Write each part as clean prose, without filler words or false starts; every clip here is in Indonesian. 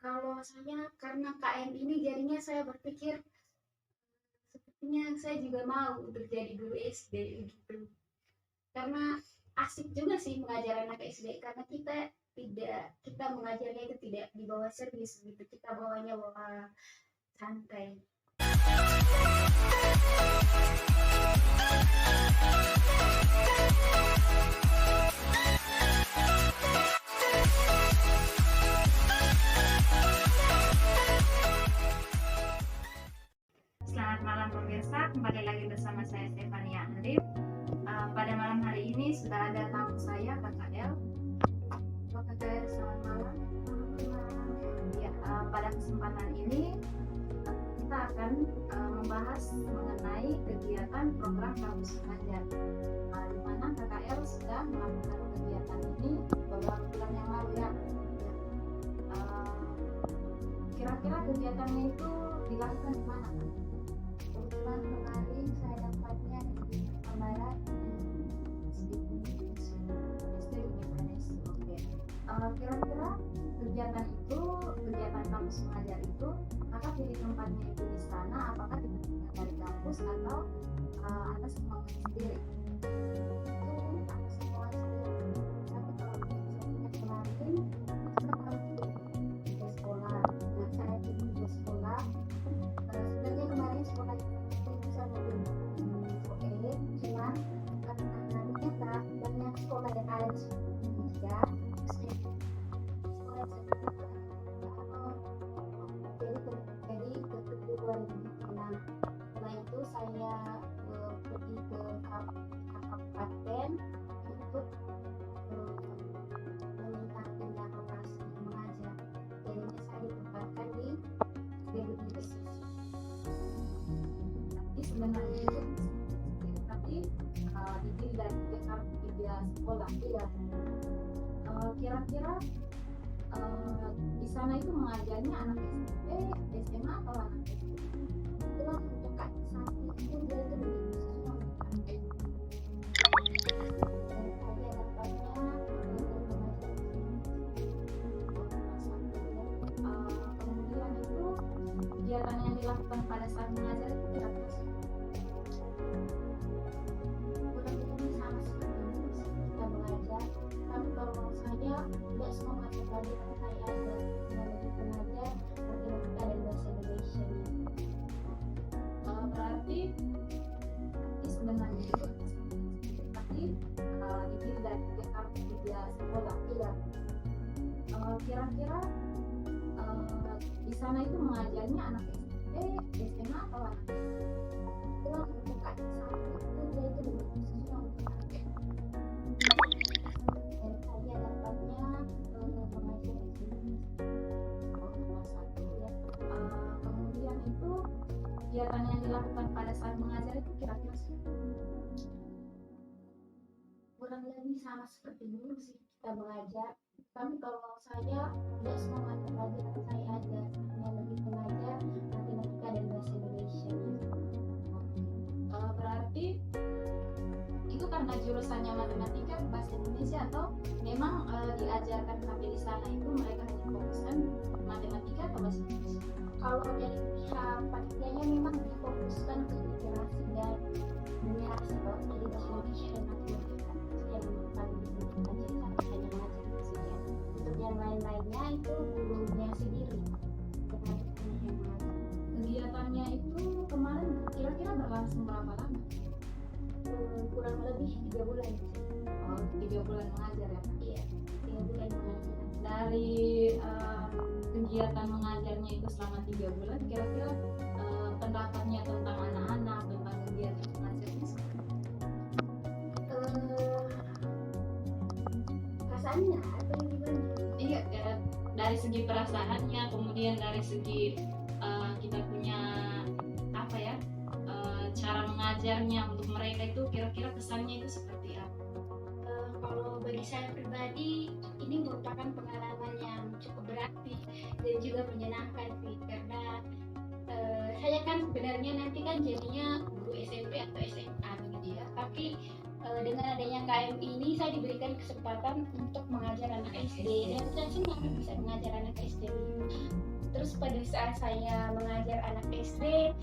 Kalau saya karena KM ini jadinya saya berpikir sepertinya saya juga mau untuk jadi guru SD gitu. Karena asik juga sih mengajar anak SD karena kita mengajarnya itu tidak dibawa serius gitu. Kita bawanya bawa santai. Selamat malam pemirsa, kembali lagi bersama saya Stefania Andri. Pada malam hari ini sudah ada tamu saya, Kakak El. Kakak El, selamat malam. Ya, pada kesempatan ini kita akan membahas mengenai kegiatan program kampus mengajar, di mana Kakak El sudah melakukan kegiatan ini beberapa bulan yang lalu ya. Kira-kira kegiatannya itu dilakukan di mana, Kak? Kebetulan kemarin saya dapatnya di Barat Kira-kira kegiatan kampus mengajar itu apakah pilih tempatnya itu di sana, apakah diberikan dari kampus atau atas kemauan sendiri? itu atas sekolah sendiri. Tapi kalau misalnya kemarin kita harus tiga sekolah. Nah, saya itu tiga sekolah. Sebenarnya kemarin sekolah itu bisa mobil OE, cuman karena ternyata banyak sekolah yang ada di Indonesia, sekolah jadi ke 2006. Setelah itu saya pergi ke kabupaten untuk meminta pindah lokasi mengajar. Jadinya saya ditempatkan di Dewi. Jadi sebenarnya itu tapi dipilih dari tiga sekolah. Iya. Kira-kira di sana itu mengajarnya anak SMP, SMA atau anak SD? Itulah untuk saat itu dia itu begitu saya dapatnya Kemudian itu kegiatan yang dilakukan pada saat mengajar itu kira-kira kurang lebih sama seperti ini kita belajar. Tapi kalau saya tidak semua mata pelajaran saya ada yang lebih belajar matematika dan bahasa Indonesia. berarti sebenarnya itu tapi dipilih dari tiga sekolah. Iya. Kira-kira di sana itu mengajarnya anak SMP, SMA atau anak SD? Itulah untuk saat itu dia itu begitu untuk dan saya dapatnya pengajar di sini. Kelas 1 ya. Kemudian itu kegiatan yang dilakukan pada saat mengajar itu kira-kira Kurang lebih sama seperti dulu sih kita belajar. Tapi kalau saya tidak semua mata pelajaran saya ada yang lebih belajar matematika dan bahasa Indonesia. berarti itu karena jurusannya matematika bahasa Indonesia atau memang diajarkan tapi di sana itu mereka hanya fokuskan matematika atau bahasa Indonesia? Kalau dari pihak panitianya memang difokuskan ke literasi dan numerasi, kalau jadi bahasa Indonesia dan matematika yang paling dipelajari sampai hanya mengajar saja. Untuk yang lain-lainnya itu gurunya sendiri yang mengajar. Kegiatannya itu kemarin kira-kira berlangsung berapa lama? Kurang lebih 3 bulan. 3 bulan mengajar ya? Iya, 3 bulan mengajar. Dari kegiatan mengajarnya itu selama 3 bulan, kira-kira pendapatnya tentang anak-anak, tentang kegiatan mengajarnya seperti apa? Perasaannya atau gimana? Iya, dari segi perasaannya, kemudian dari segi kita punya apa ya, cara mengajarnya untuk mereka itu kira-kira kesannya itu seperti apa? Kalau bagi saya pribadi ini merupakan pengalaman yang cukup berarti dan juga menyenangkan sih, karena saya kan sebenarnya nanti kan jadinya guru SMP atau SMA begitu ya, tapi dengan adanya KM ini saya diberikan kesempatan untuk mengajar anak SD dan saya senang bisa mengajar anak SD. di saat saya mengajar anak SD,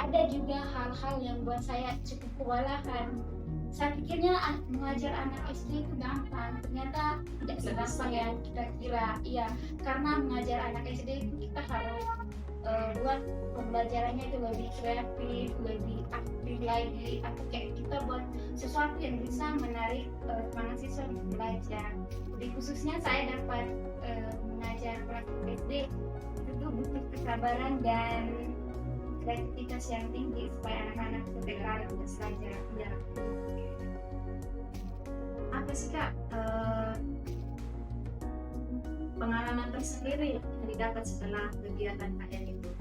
ada juga hal-hal yang buat saya cukup kewalahan. Saya pikirnya mengajar anak SD itu gampang, ternyata tidak segampang yang kita kira. Iya, karena mengajar anak SD itu kita harus buat pembelajarannya itu lebih kreatif, lebih aktif lagi, atau kayak kita buat sesuatu yang bisa menarik semangat siswa untuk belajar. Lebih khususnya saya dapat mengajar kelas SD itu butuh kesabaran dan kreativitas yang tinggi supaya anak-anak itu tertarik untuk belajar. Ya. Apa sih Kak pengalaman tersendiri yang didapat setelah kegiatan KM itu?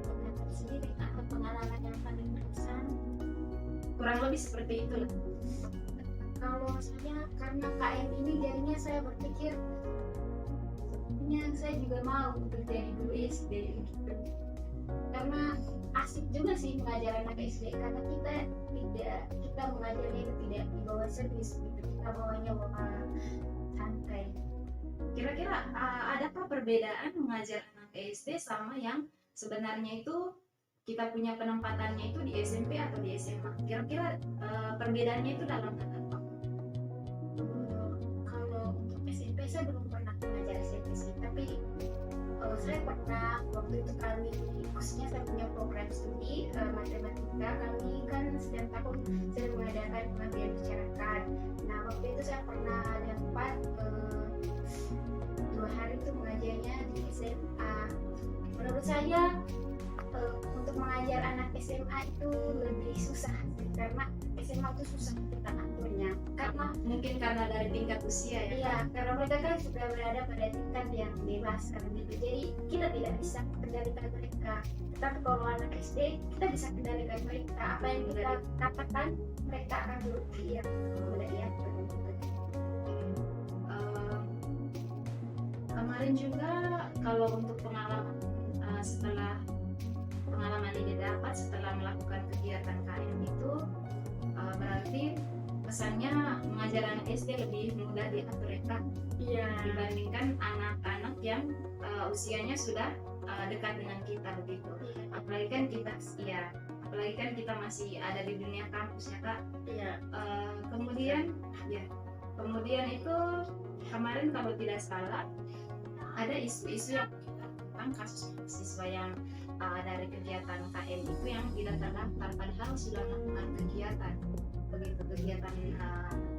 Pendapat sendiri atau pengalaman yang paling berkesan? Kurang lebih seperti itu lah. Kalau saya karena KM ini jadinya saya berpikir sebenarnya saya juga mau untuk jadi guru SD gitu. Karena asik juga sih mengajar anak SD karena kita mengajarnya itu tidak dibawa serius gitu. Kita bawanya santai. Kira-kira adakah perbedaan mengajar anak SD sama yang sebenarnya itu kita punya penempatannya itu di SMP atau di SMA? Kira-kira perbedaannya itu dalam apa? Kalau untuk SMP saya belum pernah mengajar SMP sih, tapi saya pernah waktu itu maksudnya saya punya program studi matematika, kami kan setiap tahun saya mengadakan pengabdian masyarakat. Nah waktu itu saya pernah dapat 2 hari itu mengajarnya di SMA. Menurut saya untuk mengajar anak SMA itu lebih susah sih, karena SMA itu susah kita aturnya karena Mungkin karena dari tingkat usia ya. iya, karena mereka kan sudah berada pada tingkat yang dewasa gitu. Jadi kita tidak bisa kendalikan mereka. Tetapi kalau anak SD kita bisa kendalikan mereka. Apa yang kita katakan mereka akan beruti ya. Mudah ya. Kemarin juga kalau untuk pengalaman setelah pengalaman ini didapat setelah melakukan kegiatan KM itu berarti pesannya mengajar anak SD lebih mudah diatur ya Iya. dibandingkan anak-anak yang usianya sudah dekat dengan kita begitu. Apalagi kan kita masih ada di dunia kampus ya Kak. Iya. Kemudian itu kemarin kalau tidak salah ada isu-isu yang tentang kasus siswa yang dari kegiatan KM itu yang tidak terdaftar padahal sudah melakukan kegiatan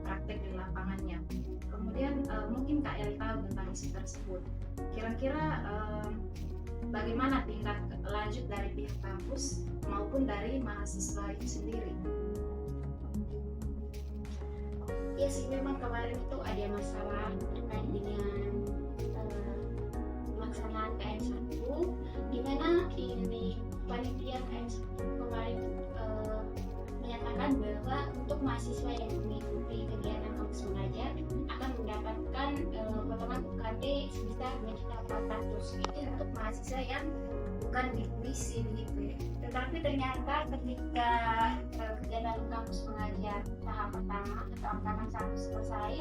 praktek di lapangannya. Kemudian mungkin Kak El tahu tentang isu tersebut. Kira-kira bagaimana tindak lanjut dari pihak kampus maupun dari mahasiswa itu sendiri? Ya sih memang kemarin itu ada masalah terkait dengan pelaksanaan KM1 di mana ini panitia KM1 kemarin menyatakan bahwa untuk mahasiswa yang mengikuti kegiatan kampus mengajar akan mendapatkan potongan UKT sebesar 2.400.000 itu untuk mahasiswa yang bukan di puisi begitu ya. Tetapi ternyata ketika kegiatan kampus mengajar tahap pertama atau angkatan 1 selesai,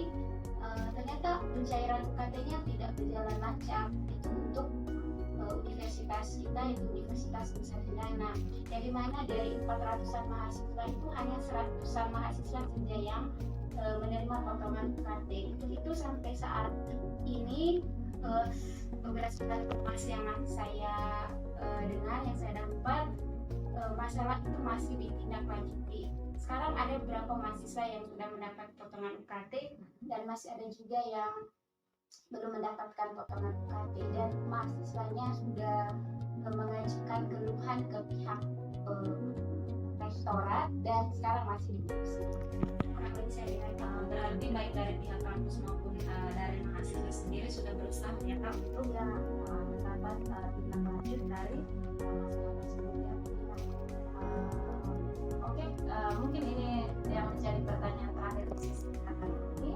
ternyata pencairan UKT-nya tidak berjalan lancar. Itu untuk universitas kita, itu Universitas Nusa Cendana, yang dimana dari 400-an mahasiswa itu hanya 100-an mahasiswa saja yang menerima potongan UKT. Itu sampai saat ini berdasarkan informasi yang saya dengar, yang saya dapat, masalah itu masih ditindaklanjuti. Sekarang ada beberapa mahasiswa yang sudah mendapat potongan UKT dan masih ada juga yang belum mendapatkan potongan UKT, dan mahasiswanya sudah mengajukan keluhan ke pihak rektorat dan sekarang masih diskusi. Berarti baik dari pihak kampus maupun dari mahasiswa sendiri sudah berusaha ya Kak untuk mendapat tindak lanjut dari masalah tersebut ya. Oke, mungkin ini yang menjadi pertanyaan terakhir di sesi kita kali ini.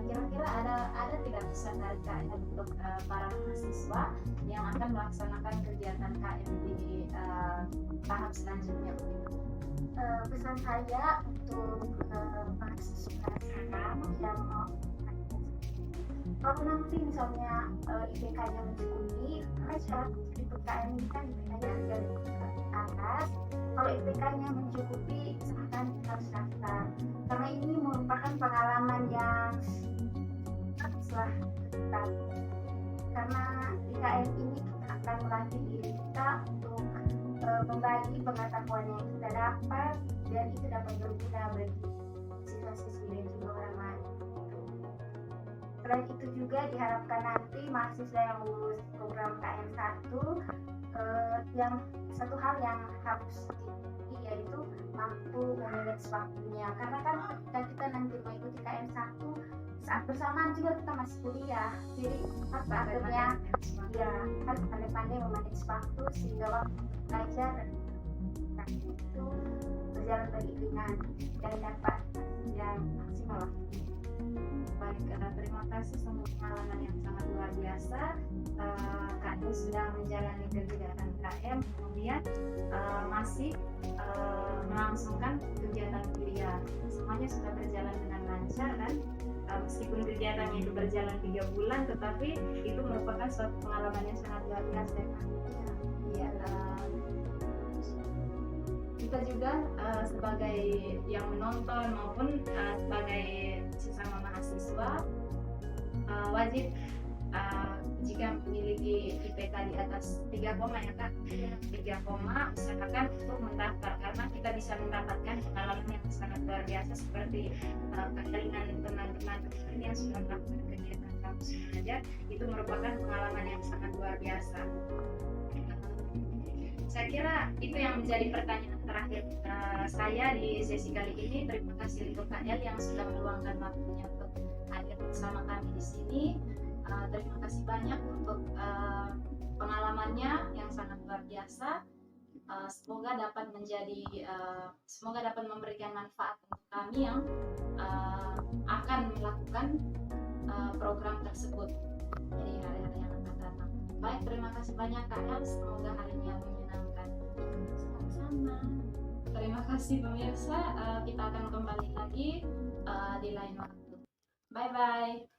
Kira-kira ada tidak pesan dari KM untuk para mahasiswa yang akan melaksanakan kegiatan KM di tahap selanjutnya? Pesan saya untuk mahasiswa sekarang yang mau Kalau nanti misalnya IPK-nya mencukupi, karena syarat IPKM ini kan IPK-nya dari atas. Kalau IPK-nya mencukupi, silahkan harus daftar. Karena ini merupakan pengalaman yang sangat tetap. Karena IKM ini kita akan melatih diri kita untuk membagi pengetahuan yang kita dapat, dan itu dapat berguna bagi siswa-siswi dan juga orang lain. Selain itu juga diharapkan nanti mahasiswa yang lulus program KM1 yang satu hal yang harus dimiliki yaitu mampu memanage waktunya, karena kan ketika kita nanti mengikuti KM1 saat bersamaan juga kita masih kuliah, jadi harus akhirnya ya harus pandai-pandai memanage waktu sehingga waktu belajar dan itu berjalan beriringan dan dapat yang maksimal. Baik, terima kasih semua pengalaman yang sangat luar biasa. Kak Nus sudah menjalani kegiatan KM, kemudian masih melangsungkan kegiatan kuliah. Semuanya sudah berjalan dengan lancar, dan meskipun kegiatannya itu berjalan 3 bulan, tetapi itu merupakan suatu pengalaman yang sangat luar biasa. Ya, kita juga sebagai yang menonton maupun sebagai sesama mahasiswa wajib jika memiliki IPK di atas 3, ya Kak, 3, usahakan untuk mendaftar, karena kita bisa mendapatkan pengalaman yang sangat luar biasa seperti dengan teman-teman yang sudah melakukan kegiatan kampus mengajar. Itu merupakan pengalaman yang sangat luar biasa. Saya kira itu yang menjadi pertanyaan terakhir saya di sesi kali ini. Terima kasih untuk Kak El yang sudah meluangkan waktunya untuk hadir bersama kami di sini. Terima kasih banyak untuk pengalamannya yang sangat luar biasa. Semoga dapat memberikan manfaat untuk kami yang akan melakukan program tersebut di hari-hari yang akan datang. Baik, terima kasih banyak Kak El. Semoga harinya menyenangkan. Sama-sama. Terima kasih pemirsa. Kita akan kembali lagi di lain waktu. Bye bye.